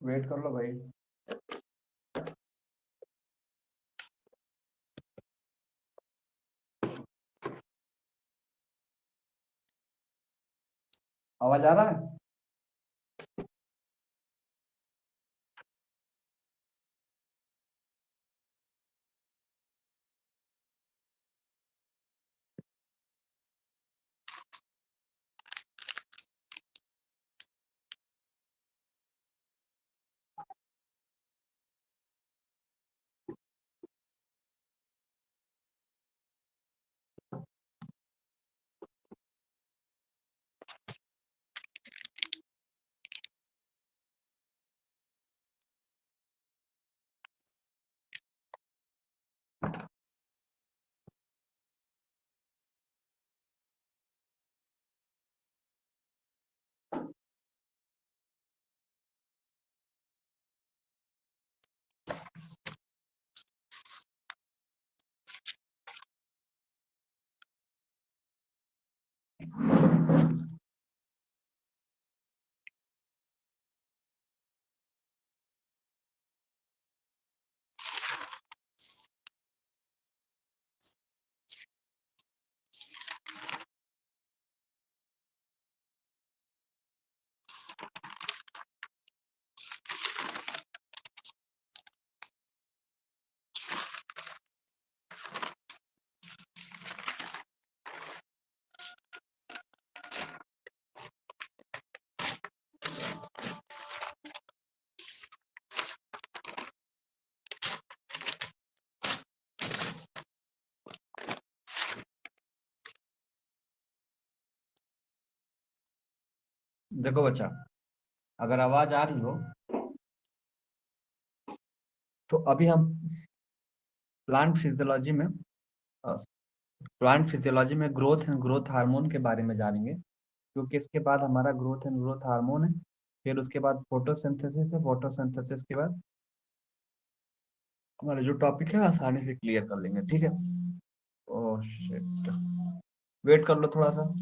Wait कर लो भाई। आवाज आ रहा है? देखो बच्चा, अगर आवाज आ रही हो तो अभी हम प्लांट फिजियोलॉजी में ग्रोथ एंड ग्रोथ हार्मोन के बारे में जानेंगे, क्योंकि इसके बाद हमारा ग्रोथ एंड ग्रोथ हार्मोन है। फिर उसके बाद फोटोसिंथेसिस है। फोटोसिंथेसिस के बाद हमारा जो टॉपिक है आसानी से क्लियर कर लेंगे। ठीक है? ओह शिट, वेट कर लो थोड़ा सा।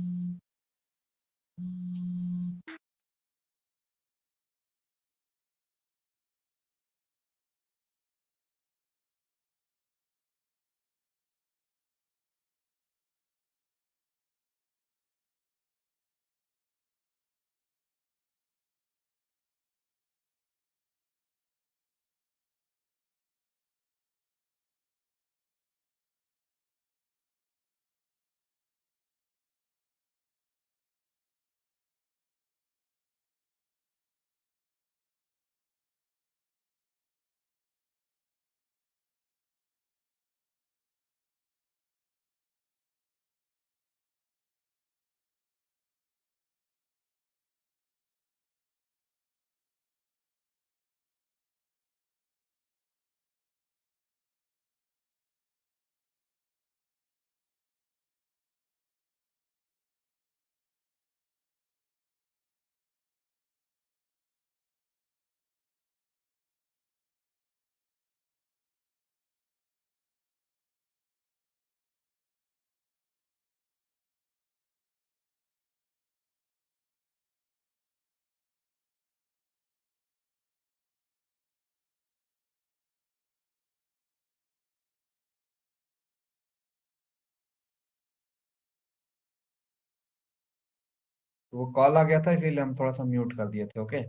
वो कॉल आ गया था इसीलिए हम थोड़ा सा म्यूट कर दिए थे। ओके,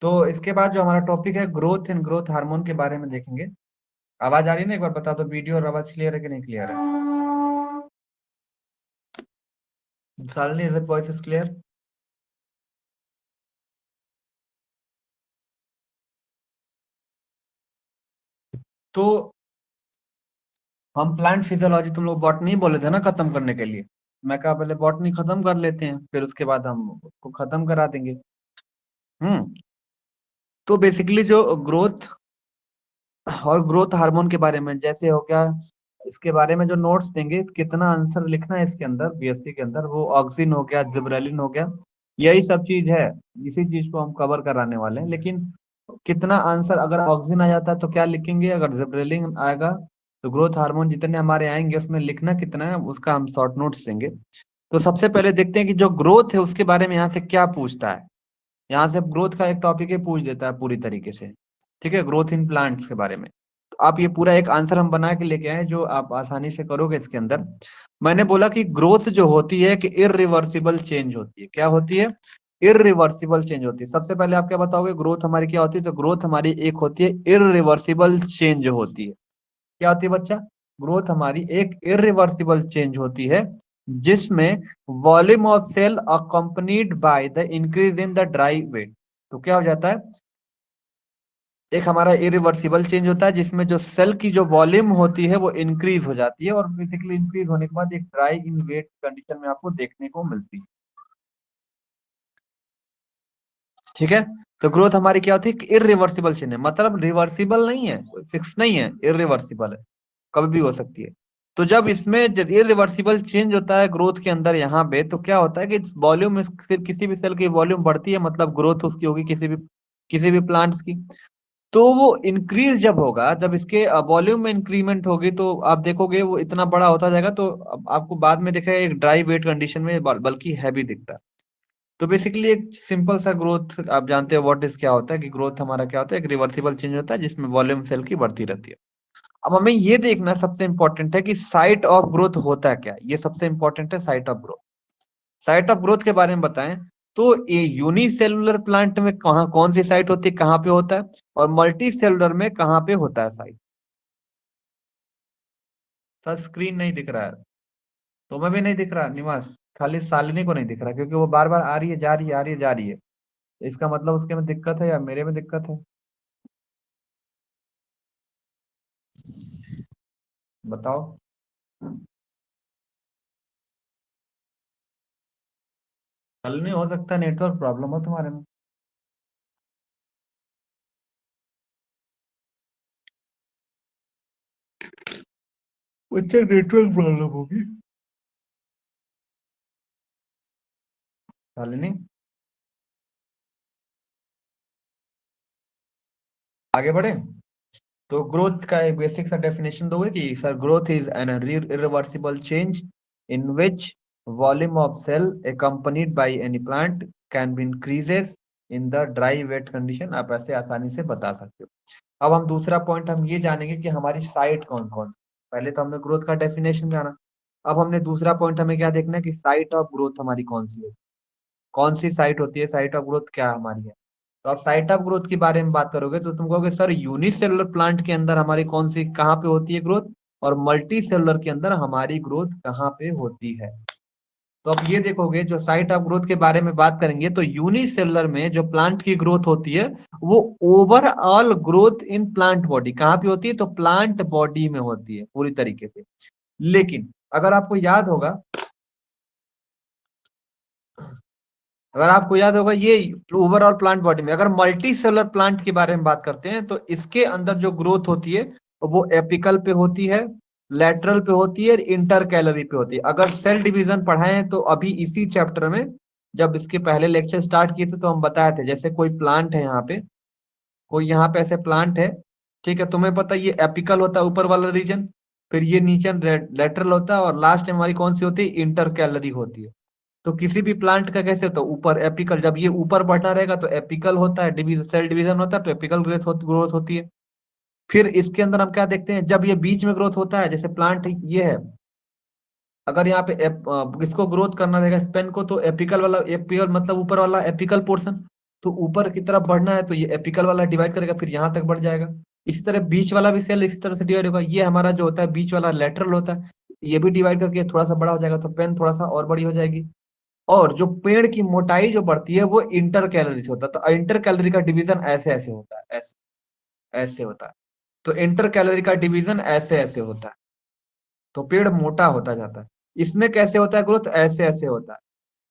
तो इसके बाद जो हमारा टॉपिक है ग्रोथ इन ग्रोथ हार्मोन के बारे में देखेंगे। आवाज आ रही है ना, एक बार बता दो वीडियो और आवाज क्लियर है कि नहीं क्लियर है? Shalini, is the voice is clear? तो हम प्लांट फिजियोलॉजी, तुम लोग बॉटनी बोले थे ना खत्म करने के लिए। मैं कहा पहले बॉटनी खत्म कर लेते हैं, फिर उसके बाद हम उसको खत्म करा देंगे। हम्म। तो बेसिकली जो ग्रोथ और ग्रोथ हार्मोन के बारे में जैसे हो गया, इसके बारे में जो नोट्स देंगे, कितना आंसर लिखना है इसके अंदर बीएससी के अंदर, वो ऑक्सिन हो गया, जिबरेलिन हो गया, यही सब चीज है। इसी चीज को हम कवर कराने वाले हैं। लेकिन कितना आंसर, अगर ऑक्सिन आ जाता है तो क्या लिखेंगे, अगर जिबरेलिन आएगा तो ग्रोथ हार्मोन जितने हमारे आएंगे उसमें लिखना कितना है उसका हम शॉर्ट नोट्स देंगे। तो सबसे पहले देखते हैं कि जो ग्रोथ है उसके बारे में यहाँ से क्या पूछता है। यहाँ से ग्रोथ का एक टॉपिक ही पूछ देता है पूरी तरीके से। ठीक है, ग्रोथ इन प्लांट्स के बारे में। तो आप ये पूरा एक आंसर हम बना के लेके आए जो आप आसानी से करोगे इसके अंदर। मैंने बोला कि ग्रोथ जो होती है कि इरिवर्सिबल चेंज होती है। क्या होती है? इरिवर्सिबल चेंज होती है। सबसे पहले आप क्या बताओगे ग्रोथ हमारी क्या होती है? तो ग्रोथ हमारी एक होती है इरिवर्सिबल चेंज होती है। क्या होती है बच्चा? ग्रोथ हमारी एक इरिवर्सिबल चेंज होती है जिसमें volume of cell accompanied by the increase in the dry weight. तो क्या हो जाता है? एक हमारा इरिवर्सिबल चेंज होता है जिसमें जो सेल की जो वॉल्यूम होती है वो इंक्रीज हो जाती है, और बेसिकली इंक्रीज होने के बाद एक ड्राई इन वेट कंडीशन में आपको देखने को मिलती है। ठीक है, तो ग्रोथ हमारी क्या होती है? इरिवर्सिबल चेंज है, मतलब रिवर्सिबल नहीं है, फिक्स नहीं है, इरिवर्सिबल है, कभी भी हो सकती है। तो जब इसमें जब इरिवर्सिबल चेंज होता है ग्रोथ के अंदर यहाँ पे, तो क्या होता है कि वॉल्यूम में सिर्फ किसी भी सेल की वॉल्यूम बढ़ती है, मतलब ग्रोथ उसकी होगी किसी भी प्लांट्स की। तो वो इंक्रीज जब होगा, जब इसके वॉल्यूम में इंक्रीमेंट होगी, तो आप देखोगे वो इतना बड़ा होता जाएगा, तो आपको बाद में दिखेगा एक ड्राई वेट कंडीशन में बल्कि हैवी दिखता है। तो बेसिकली एक सिंपल सा ग्रोथ आप जानते हो व्हाट इज क्या होता है, कि ग्रोथ हमारा क्या होता है, एक रिवर्सिबल चेंज होता है जिसमें वॉल्यूम सेल की बढ़ती रहती है। अब हमें ये देखना सबसे इंपॉर्टेंट है कि साइट ऑफ ग्रोथ होता है क्या, ये सबसे इंपॉर्टेंट है, site of growth. Site of growth के बारे में बताएं तो ये यूनिसेलुलर प्लांट में कहाँ कौन सी साइट होती है, कहाँ पे होता है, और मल्टी सेलुलर में कहाँ पे होता है साइट। सर स्क्रीन नहीं दिख रहा है, तुम्हें भी नहीं दिख रहा निवास, खाली शालिनी को नहीं दिख रहा क्योंकि वो बार बार आ रही है जा रही है, आ रही है जा रही है। इसका मतलब उसके में दिक्कत है या मेरे में दिक्कत है? बताओ। शालिनी, हो सकता है नेटवर्क प्रॉब्लम हो तुम्हारे में। बच्चे नेटवर्क प्रॉब्लम होगी। शालिनी, आगे बढ़े। तो ग्रोथ का एक बेसिक सा डेफिनेशन दोगे कि sir growth is an irreversible change in which volume of cell accompanied by any plant can be increases in the dry weight condition. आप ऐसे आसानी से बता सकते हो। अब हम दूसरा पॉइंट हम ये जानेंगे कि हमारी साइट कौन कौन सी। पहले तो हमने ग्रोथ का डेफिनेशन जाना, अब हमने दूसरा पॉइंट हमें क्या देखना है कि साइट ऑफ ग्रोथ हमारी कौन सी है, कौन सी साइट होती है, साइट ऑफ ग्रोथ क्या हमारी है। तो आप साइट ऑफ ग्रोथ के बारे में बात करोगे तो तुम कहोगे सर यूनिसेलुलर प्लांट के अंदर हमारी कौन सी कहाँ पे होती है ग्रोथ, और मल्टी सेलुलर के अंदर हमारी ग्रोथ कहाँ पे होती है। तो आप ये देखोगे जो साइट ऑफ ग्रोथ के बारे में बात करेंगे तो यूनिसेलुलर में जो प्लांट की ग्रोथ होती है वो overall growth in plant body कहाँ पे होती है, तो प्लांट बॉडी में होती है पूरी तरीके से। लेकिन अगर आपको याद होगा, ये ओवरऑल प्लांट बॉडी में अगर मल्टी सेलुलर प्लांट के बारे में बात करते हैं तो इसके अंदर जो ग्रोथ होती है वो एपिकल पे होती है, लेटरल पे होती है, इंटर कैलरी पे होती है। अगर सेल डिवीजन पढ़ाए तो अभी इसी चैप्टर में जब इसके पहले लेक्चर स्टार्ट किए थे तो हम बताए थे, जैसे कोई प्लांट है यहाँ पे, कोई यहाँ पे ऐसे प्लांट है, ठीक है, तुम्हें पता है ये एपिकल होता है ऊपर वाला रीजन, फिर ये नीचे लेटरल होता है, और लास्ट में हमारी कौन सी होती है, इंटर कैलरी होती है। तो किसी भी प्लांट का कैसे होता है, ऊपर एपिकल, जब ये ऊपर बढ़ा रहेगा तो एपिकल होता है, डिवीजन सेल डिवीजन होता है तो एपिकल ग्रोथ होती है। फिर इसके अंदर हम क्या देखते हैं, जब ये बीच में ग्रोथ होता है, जैसे प्लांट ये है, अगर यहाँ पे इसको ग्रोथ करना रहेगा स्पेन को, तो एपिकल वाला, एपिकल मतलब ऊपर वाला एपिकल पोर्शन, तो ऊपर की तरफ बढ़ना है तो ये एपिकल वाला डिवाइड करेगा, फिर यहाँ तक बढ़ जाएगा। इसी तरह बीच वाला भी सेल इसी तरह से डिवाइड होगा, ये हमारा जो होता है बीच वाला लेटरल होता है, ये भी डिवाइड करके थोड़ा सा बड़ा हो जाएगा, तो पेन थोड़ा सा और बड़ी हो जाएगी। और जो पेड़ की मोटाई जो बढ़ती है वो इंटर कैलोरी से होता है, तो इंटर कैलोरी का डिवीजन ऐसे ऐसे होता है, ऐसे ऐसे होता है। तो इंटर कैलोरी का डिवीजन ऐसे ऐसे होता है, तो पेड़ मोटा होता जाता है। इसमें कैसे होता है ग्रोथ, ऐसे ऐसे होता है।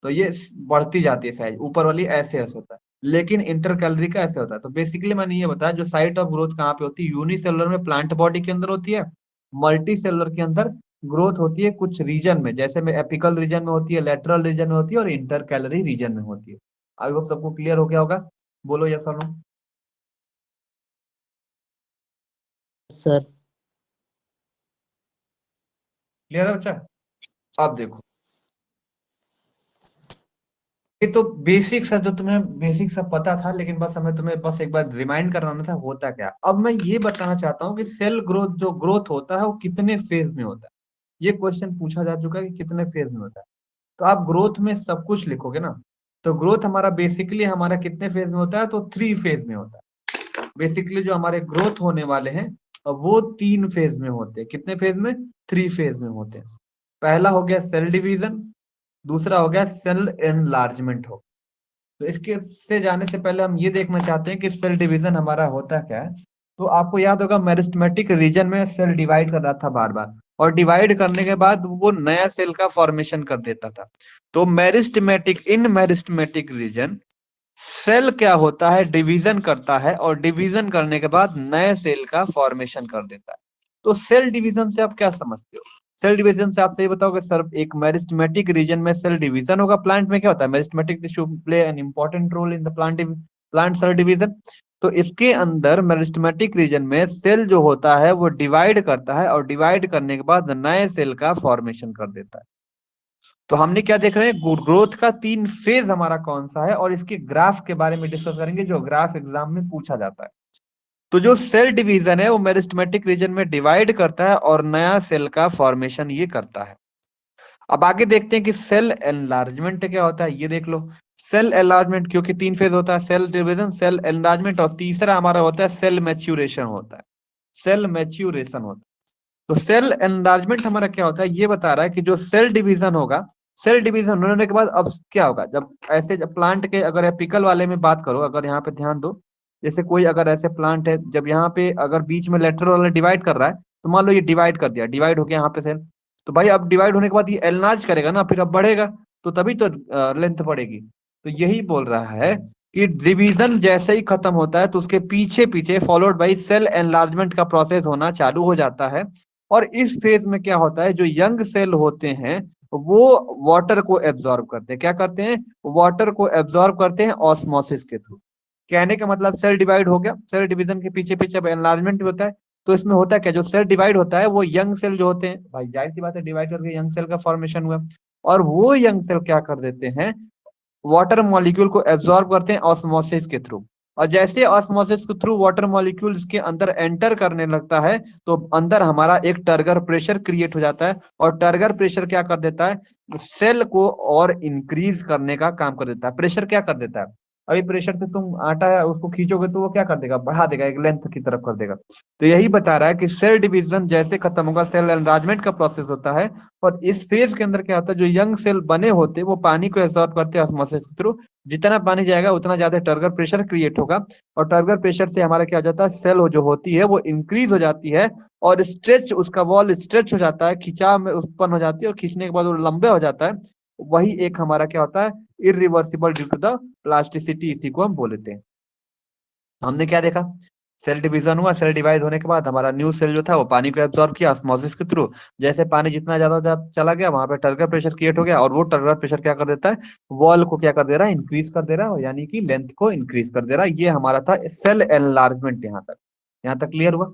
तो ये बढ़ती जाती है साइज, ऊपर वाली ऐसे ऐसे होता है, लेकिन इंटर कैलोरी का ऐसे होता है। तो बेसिकली मैंने ये बताया जो साइट ऑफ ग्रोथ कहाँ पे होती है, यूनिसेलुलर में प्लांट बॉडी के अंदर होती है, मल्टी सेलुलर के अंदर ग्रोथ होती है कुछ रीजन में, जैसे में एपिकल रीजन में होती है, लेटरल रीजन में होती है, और इंटर कैलोरी रीजन में होती है। आई होप सबको क्लियर हो गया होगा, बोलो यस और नो। सर। क्लियर है बच्चा? अब देखो, ये तो बेसिक्स है जो तुम्हें बेसिक सब पता था, लेकिन बस हमें तुम्हें बस एक बार रिमाइंड कराना था होता क्या। अब मैं ये बताना चाहता हूँ कि सेल ग्रोथ जो ग्रोथ होता है वो कितने फेज में होता है। ये क्वेश्चन पूछा जा चुका है कि कितने फेज में होता है। तो आप ग्रोथ में सब कुछ लिखोगे ना, तो ग्रोथ हमारा बेसिकली हमारा कितने फेज में होता है, तो 3 फेज में होता है। बेसिकली जो हमारे ग्रोथ होने वाले हैं वो 3 फेज में होते हैं। कितने फेज में? 3 फेज में होते हैं। पहला हो गया सेल डिवीजन, दूसरा हो गया सेल एनलार्जमेंट हो। तो इसके से जाने से पहले हम ये देखना चाहते हैं कि सेल डिवीजन हमारा होता क्या है। तो आपको याद होगा मेरिस्टेमेटिक रीजन में सेल डिवाइड कर रहा था बार बार, और डिवाइड करने के बाद वो नया सेल का फॉर्मेशन कर देता था। तो मेरिस्टेमेटिक इन मेरिस्टेमेटिक रीजन सेल क्या होता है, डिवीजन करता है, और डिवीजन करने के बाद नए सेल का फॉर्मेशन कर देता है। तो सेल डिवीजन से आप क्या समझते हो? सेल डिवीजन से आप सही बताओगे सर, एक मेरिस्टेमेटिक रीजन में सेल डिवीजन होगा। प्लांट में क्या होता है, meristematic tissue play an important role in the plant cell division. तो इसके अंदर मेरिस्टेमेटिक रीजन में सेल जो होता है वो डिवाइड करता है, और डिवाइड करने के बाद नए सेल का फॉर्मेशन कर देता है। तो हमने क्या देख रहे हैं, ग्रोथ का 3 फेज हमारा कौन सा है, और इसके ग्राफ के बारे में डिस्कस करेंगे, जो ग्राफ एग्जाम में पूछा जाता है। तो जो सेल डिवीजन है वो मेरिस्टेमेटिक रीजन में डिवाइड करता है और नया सेल का फॉर्मेशन ये करता है। अब आगे देखते हैं कि सेल एनलार्जमेंट क्या होता है, ये देख लो। सेल एनलार्जमेंट क्योंकि 3 फेज होता है, सेल डिवीजन, सेल एनलार्जमेंट, और तीसरा हमारा होता है सेल मैच्यूरेशन होता है। सेल मैच्यूरेशन होता है। तो सेल एनलार्जमेंट हमारा क्या होता है, ये बता रहा है कि जो सेल डिवीजन होगा, सेल डिवीजन होने के बाद अब क्या होगा, जब ऐसे जब प्लांट के अगर एपिकल वाले में बात करो, अगर यहाँ पे ध्यान दो, जैसे कोई अगर ऐसे प्लांट है, जब यहाँ पे अगर बीच में लेटरल वाला डिवाइड कर रहा है, तो मान लो ये डिवाइड कर दिया, डिवाइड हो गया यहाँ पे सेल। तो भाई अब डिवाइड होने के बाद ये एलनार्ज करेगा ना, फिर अब बढ़ेगा, तो तभी तो लेंथ बढ़ेगी। तो यही बोल रहा है कि डिवीजन जैसे ही खत्म होता है तो उसके पीछे पीछे फॉलोड बाई सेल एनलार्जमेंट का प्रोसेस होना चालू हो जाता है। और इस फेज में क्या होता है, जो यंग सेल होते हैं वो वाटर को एब्जॉर्ब करते हैं। क्या करते हैं? वाटर को एब्जॉर्ब करते हैं ऑस्मोसिस के थ्रू। कहने का मतलब सेल डिवाइड हो गया, सेल डिवीजन के पीछे पीछे अब एनलार्जमेंट भी होता है। तो इसमें होता है क्या, जो सेल डिवाइड होता है वो यंग सेल जो होते हैं, भाई जाहिर सी बात है डिवाइड करके यंग सेल का फॉर्मेशन हुआ। और वो यंग सेल क्या कर देते हैं, वाटर मॉलिक्यूल को एब्जॉर्ब करते हैं ऑस्मोसिस के थ्रू। और जैसे ऑस्मोसिस के थ्रू वाटर मॉलिक्यूल इसके अंदर एंटर करने लगता है, तो अंदर हमारा एक टर्गर प्रेशर क्रिएट हो जाता है। और टर्गर प्रेशर क्या कर देता है, सेल को और इंक्रीज करने का काम कर देता है। प्रेशर क्या कर देता है, अभी प्रेशर से तुम आटा है उसको खींचोगे तो वो क्या कर देगा, बढ़ा देगा, एक लेंथ की तरफ कर देगा। तो यही बता रहा है कि सेल डिवीजन जैसे खत्म होगा, सेल एनलार्जमेंट का प्रोसेस होता है। और इस फेज के अंदर क्या होता है, जो यंग सेल बने होते हैं वो पानी को एब्सॉर्ब करते हैं ऑस्मोसिस के थ्रू। जितना पानी जाएगा उतना ज्यादा टर्गर प्रेशर क्रिएट होगा। और टर्गर प्रेशर से हमारा क्या हो जाता है, सेल जो होती है वो इंक्रीज हो जाती है, और स्ट्रेच उसका वॉल स्ट्रेच हो जाता है, खिंचाव में उत्पन्न हो जाती है, और खींचने के बाद वो लंबे हो जाता है। वही एक हमारा क्या होता है, irreversible due to the plasticity, इसी को हम बोलते हैं। हमने क्या देखा, सेल डिवीजन हुआ, सेल डिवाइड होने के बाद हमारा न्यू सेल जो था वो पानी को एब्जॉर्ब किया ऑस्मोसिस के थ्रू। जैसे पानी जितना ज्यादा चला गया वहां पे टर्गर प्रेशर क्रिएट हो गया, और वो टर्गर प्रेशर क्या कर देता है, वॉल को क्या कर दे रहा है, इंक्रीज कर दे रहा है, यानी कि लेंथ को इंक्रीज कर दे रहा है। ये हमारा था सेल एनलार्जमेंट। यहाँ तक क्लियर हुआ?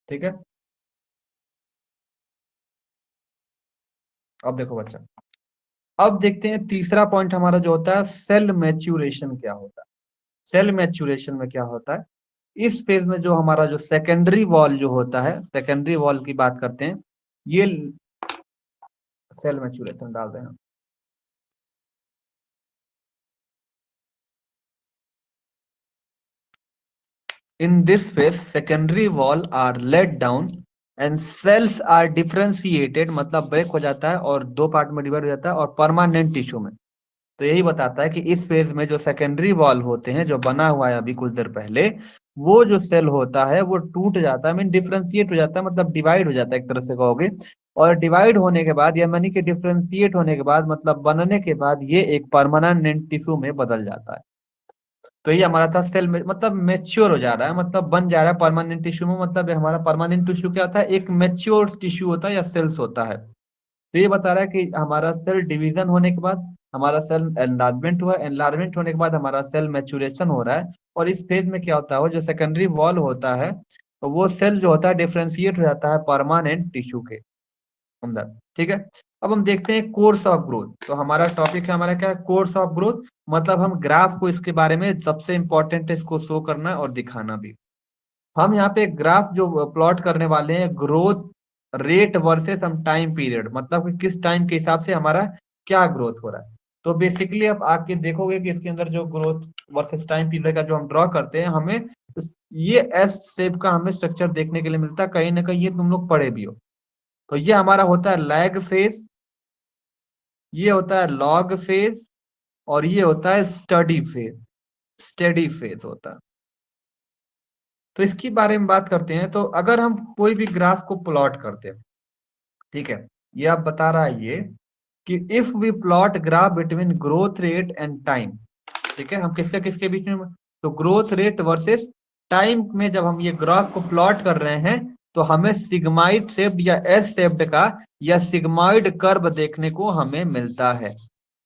ठीक है। अब देखो बच्चा, अब देखते हैं तीसरा पॉइंट हमारा जो होता है सेल मैच्यूरेशन क्या होता है। सेल मैच्यूरेशन में क्या होता है, इस फेज में जो हमारा जो सेकेंडरी वॉल जो होता है, सेकेंडरी वॉल की बात करते हैं, ये सेल मैच्यूरेशन डाल रहे हैं। In this phase, secondary wall are let down and cells are differentiated, मतलब ब्रेक हो जाता है और दो पार्ट में डिवाइड हो जाता है और परमानेंट टिश्यू में। तो यही बताता है कि इस फेज में जो सेकेंडरी वॉल होते हैं, जो बना हुआ है अभी कुछ देर पहले, वो जो सेल होता है वो टूट जाता है, मीन डिफ्रेंशिएट हो जाता है, मतलब डिवाइड हो जाता है एक तरह से कहोगे। और डिवाइड होने के बाद या मानी कि डिफ्रेंशिएट होने के बाद, मतलब बनने के बाद, ये एक परमानेंट टिश्यू में बदल जाता है। तो ये हमारा था सेल में, मतलब मेच्योर हो जा रहा है, मतलब बन जा रहा है परमानेंट टिश्यू में। मतलब हमारा परमानेंट टिश्यू क्या होता है, एक मेच्योर टिश्यू होता है या सेल्स होता है। तो ये बता रहा है कि हमारा सेल डिवीजन होने के बाद हमारा सेल एनलार्जमेंट हुआ, एनलार्जमेंट होने के बाद हमारा सेल मैच्योरेशन हो रहा है। और इस फेज में क्या होता है, वो जो सेकेंडरी वॉल होता है, वो सेल जो होता है डिफ्रेंशिएट हो जाता है परमानेंट टिश्यू के अंदर। ठीक है, अब हम देखते हैं कोर्स ऑफ ग्रोथ। तो हमारा टॉपिक है, हमारा क्या है, कोर्स ऑफ ग्रोथ। मतलब हम ग्राफ को, इसके बारे में सबसे इंपॉर्टेंट है इसको शो करना और दिखाना भी। हम यहाँ पे ग्राफ जो प्लॉट करने वाले हैं, ग्रोथ रेट वर्सेस हम टाइम पीरियड, मतलब कि किस टाइम के हिसाब से हमारा क्या ग्रोथ हो रहा है। तो बेसिकली आप आके देखोगे कि इसके अंदर जो ग्रोथ वर्सेस टाइम पीरियड का जो हम ड्रॉ करते हैं, हमें ये एस शेप का हमें स्ट्रक्चर देखने के लिए मिलता है, कहीं ना कहीं ये तुम लोग पढ़े भी हो। तो ये हमारा होता है लैग फेज, ये होता है लॉग फेज, और ये होता है स्टडी फेज, स्टडी फेज होता है। तो इसके बारे में बात करते हैं। तो अगर हम कोई भी ग्राफ को प्लॉट करते हैं, ठीक है, ये आप बता रहा है ये कि if we plot graph between growth rate and time, ठीक है, हम किसके किसके बीच में, तो ग्रोथ रेट वर्सेस टाइम में जब हम ये ग्राफ को प्लॉट कर रहे हैं, तो हमें सिग्माइड शेप या एस शेप्ड का या सिग्माइड कर्व देखने को हमें मिलता है।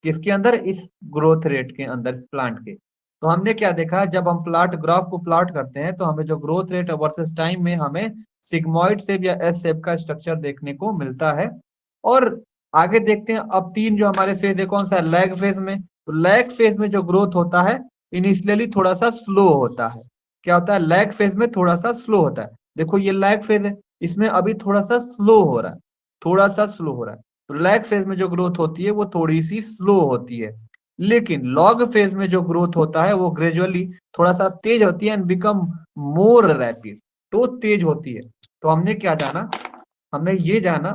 किसके अंदर, इस ग्रोथ रेट के अंदर, इस प्लांट के। तो हमने क्या देखा, जब हम प्लॉट ग्राफ को प्लॉट करते हैं, तो हमें जो ग्रोथ रेट वर्सेस टाइम में हमें सिग्मॉइड शेप या एस शेप का स्ट्रक्चर देखने को मिलता है। और आगे देखते हैं, अब तीन जो हमारे फेज है, कौन सा है, लैग फेज में। तो लैग फेज में जो ग्रोथ होता है, इनिशियली थोड़ा सा स्लो होता है। क्या होता है, लैग फेज में थोड़ा सा स्लो होता है। देखो ये लैग फेज है, इसमें अभी थोड़ा सा स्लो हो रहा है, थोड़ा सा स्लो हो रहा है। तो लैग फेज में जो ग्रोथ होती है वो थोड़ी सी स्लो होती है। लेकिन लॉग फेज में जो ग्रोथ होता है वो ग्रेजुअली थोड़ा सा तेज होती है एंड बिकम मोर रैपिड, तो तेज होती है। तो हमने क्या जाना, हमने ये जाना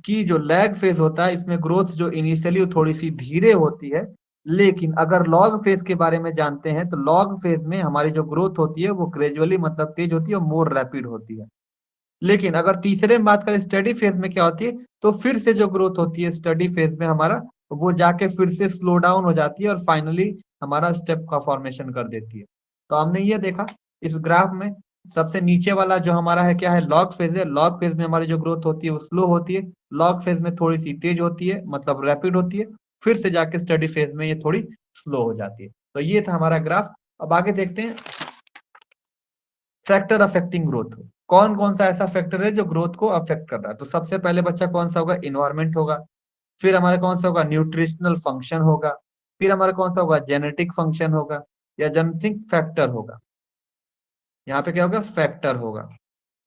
कि जो लैग फेज होता है, इसमें ग्रोथ जो इनिशियली थोड़ी सी धीरे होती है। लेकिन अगर लॉग फेज के बारे में जानते हैं, तो लॉग फेज में हमारी जो ग्रोथ होती है वो ग्रेजुअली, मतलब तेज होती है और मोर रैपिड होती है। लेकिन अगर तीसरे में बात करें, स्टडी फेज में क्या होती है, तो फिर से जो ग्रोथ होती है स्टडी फेज में हमारा, वो जाके फिर से स्लो डाउन हो जाती है और फाइनली हमारा स्टेप का फॉर्मेशन कर देती है। तो हमने ये देखा इस ग्राफ में, सबसे नीचे वाला जो हमारा है क्या है, लॉग फेज है। लॉग फेज में हमारी जो ग्रोथ होती है वो स्लो होती है, लॉग फेज में थोड़ी सी तेज होती है, मतलब रैपिड होती है, फिर से जाके स्टडी फेज में ये थोड़ी स्लो हो जाती है। तो ये था हमारा ग्राफ। अब आगे देखते हैं फैक्टर अफेक्टिंग ग्रोथ। कौन कौन सा ऐसा फैक्टर है जो ग्रोथ को अफेक्ट कर रहा है। तो सबसे पहले बच्चा कौन सा होगा, इन्वायरमेंट होगा। फिर हमारा कौन सा होगा, न्यूट्रिशनल फंक्शन होगा। फिर हमारा कौन सा होगा, जेनेटिक फंक्शन होगा या जेनेटिक फैक्टर होगा। यहाँ पे क्या होगा, फैक्टर होगा,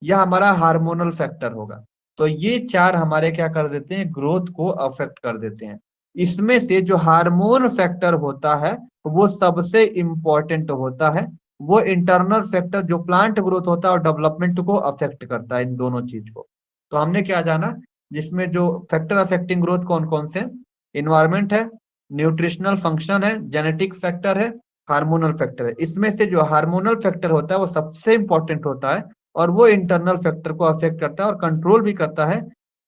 या हमारा हार्मोनल फैक्टर होगा। तो ये चार हमारे क्या कर देते हैं, ग्रोथ को अफेक्ट कर देते हैं। इसमें से जो हार्मोन फैक्टर होता है वो सबसे इंपॉर्टेंट होता है। वो इंटरनल फैक्टर जो प्लांट ग्रोथ होता है और डेवलपमेंट को अफेक्ट करता है, इन दोनों चीज को। तो हमने क्या जाना, जिसमें जो फैक्टर अफेक्टिंग ग्रोथ कौन कौन से, इन्वायरमेंट है, न्यूट्रिशनल फंक्शन है, जेनेटिक फैक्टर है, हार्मोनल फैक्टर है। इसमें से जो हार्मोनल फैक्टर होता है वो सबसे इंपॉर्टेंट होता है, और वो इंटरनल फैक्टर को अफेक्ट करता है और कंट्रोल भी करता है।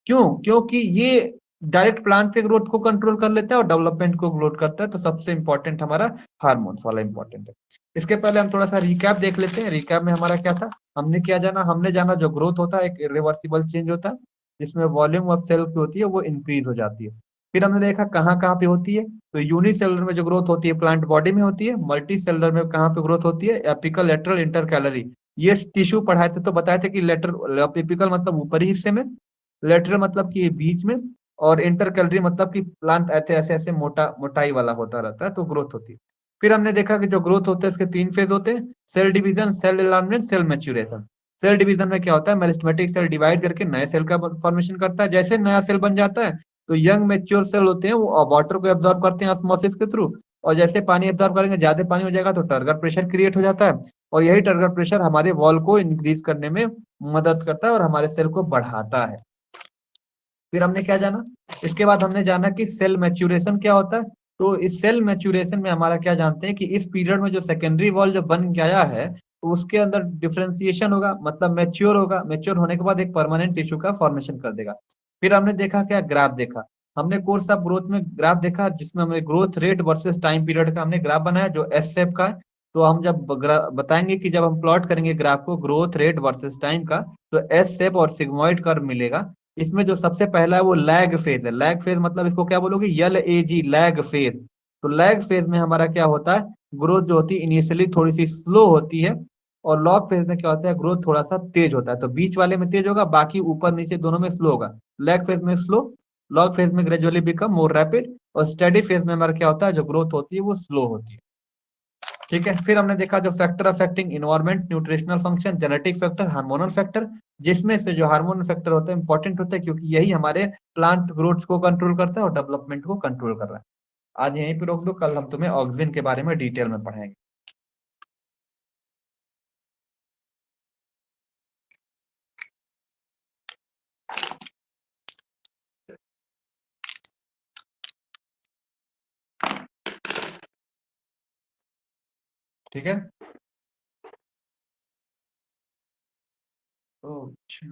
क्यों, क्योंकि ये डायरेक्ट प्लांट के ग्रोथ को कंट्रोल कर लेता है और डेवलपमेंट को ग्रोथ करता है। तो सबसे इंपॉर्टेंट हमारा हार्मोन वाला इंपॉर्टेंट है। इसके पहले हम थोड़ा सा रिकैप देख लेते हैं। रिकैप में हमारा क्या था, हमने क्या जाना, हमने जाना जो ग्रोथ होता है एक इरिवर्सिबल चेंज होता है, जिसमें वॉल्यूम ऑफ सेल की होती है वो इंक्रीज हो जाती है। फिर हमने देखा कहाँ कहाँ पे होती है, तो यूनिसेलुलर में जो ग्रोथ होती है प्लांट बॉडी में होती है। मल्टी सेलुलर में कहाँ पे ग्रोथ होती है, एपिकल, लेटरल, इंटरकैलरी। ये टिश्यू पढ़ाए थे तो बताए थे कि लेटर एपिकल मतलब ऊपरी हिस्से में, लेटरल मतलब कि बीच में, और इंटर कैलोरी मतलब कि प्लांट ऐसे ऐसे ऐसे मोटाई वाला होता रहता है, तो ग्रोथ होती है। फिर हमने देखा कि जो ग्रोथ होता है इसके 3 फेज होते हैं, cell division, cell alignment, cell maturation. Cell division में क्या होता है, मेरिस्टेमेटिक सेल डिवाइड करके नए सेल का फॉर्मेशन करता है। जैसे नया सेल बन जाता है तो यंग मेच्योर सेल होते हैं वो वाटर को एब्जॉर्ब करते हैं ऑस्मोसिस के थ्रू, और जैसे पानी एब्जॉर्ब करेंगे, ज्यादा पानी हो जाएगा तो टर्गर प्रेशर क्रिएट हो जाता है, और यही टर्गर प्रेशर हमारे वॉल को इंक्रीज करने में मदद करता है और हमारे सेल को बढ़ाता है। फिर हमने क्या जाना, इसके बाद हमने जाना कि सेल मैच्योरेशन क्या होता है। तो इस सेल मैच्योरेशन में हमारा क्या जानते हैं कि इस पीरियड में जो सेकेंडरी वॉल जो बन गया है तो उसके अंदर डिफरेंशिएशन होगा, मतलब मैच्योर होगा, मैच्योर होने के बाद एक परमानेंट टिश्यू का फॉर्मेशन कर देगा। फिर हमने देखा क्या, ग्राफ देखा। हमने कोर्स ऑफ ग्रोथ में ग्राफ देखा जिसमें हमने growth rate versus time period का हमने ग्राफ बनाया जो एस शेप का है। तो हम जब बताएंगे कि जब हम प्लॉट करेंगे ग्राफ को ग्रोथ रेट वर्सेस टाइम का, तो एस शेप और सिग्मोइड कर्व मिलेगा। इसमें जो सबसे पहला है वो लैग फेज है। लैग फेज मतलब इसको क्या बोलोगे, LAG, लैग फेज। तो लैग फेज में हमारा क्या होता है, ग्रोथ जो होती है इनिशियली थोड़ी सी स्लो होती है, और लॉग फेज में क्या होता है, ग्रोथ थोड़ा सा तेज होता है। तो बीच वाले में तेज होगा, बाकी ऊपर नीचे दोनों में स्लो होगा। लैग फेज में स्लो, लॉग फेज में ग्रेजुअली बिकम मोर रैपिड, और स्टेडी फेज में हमारा क्या होता है, जो ग्रोथ होती है वो स्लो होती है। ठीक है, फिर हमने देखा जो factor affecting environment, nutritional function, genetic factor, hormonal factor, जिसमें से जो हार्मोनल फैक्टर होता है इंपॉर्टेंट होता है क्योंकि यही हमारे प्लांट ग्रोथ को कंट्रोल करता है और डेवलपमेंट को कंट्रोल कर रहा है। आज यहीं पे रोक दो, कल हम तुम्हें ऑक्सीजन के बारे में डिटेल में पढ़ाएंगे। ठीक है। अच्छा।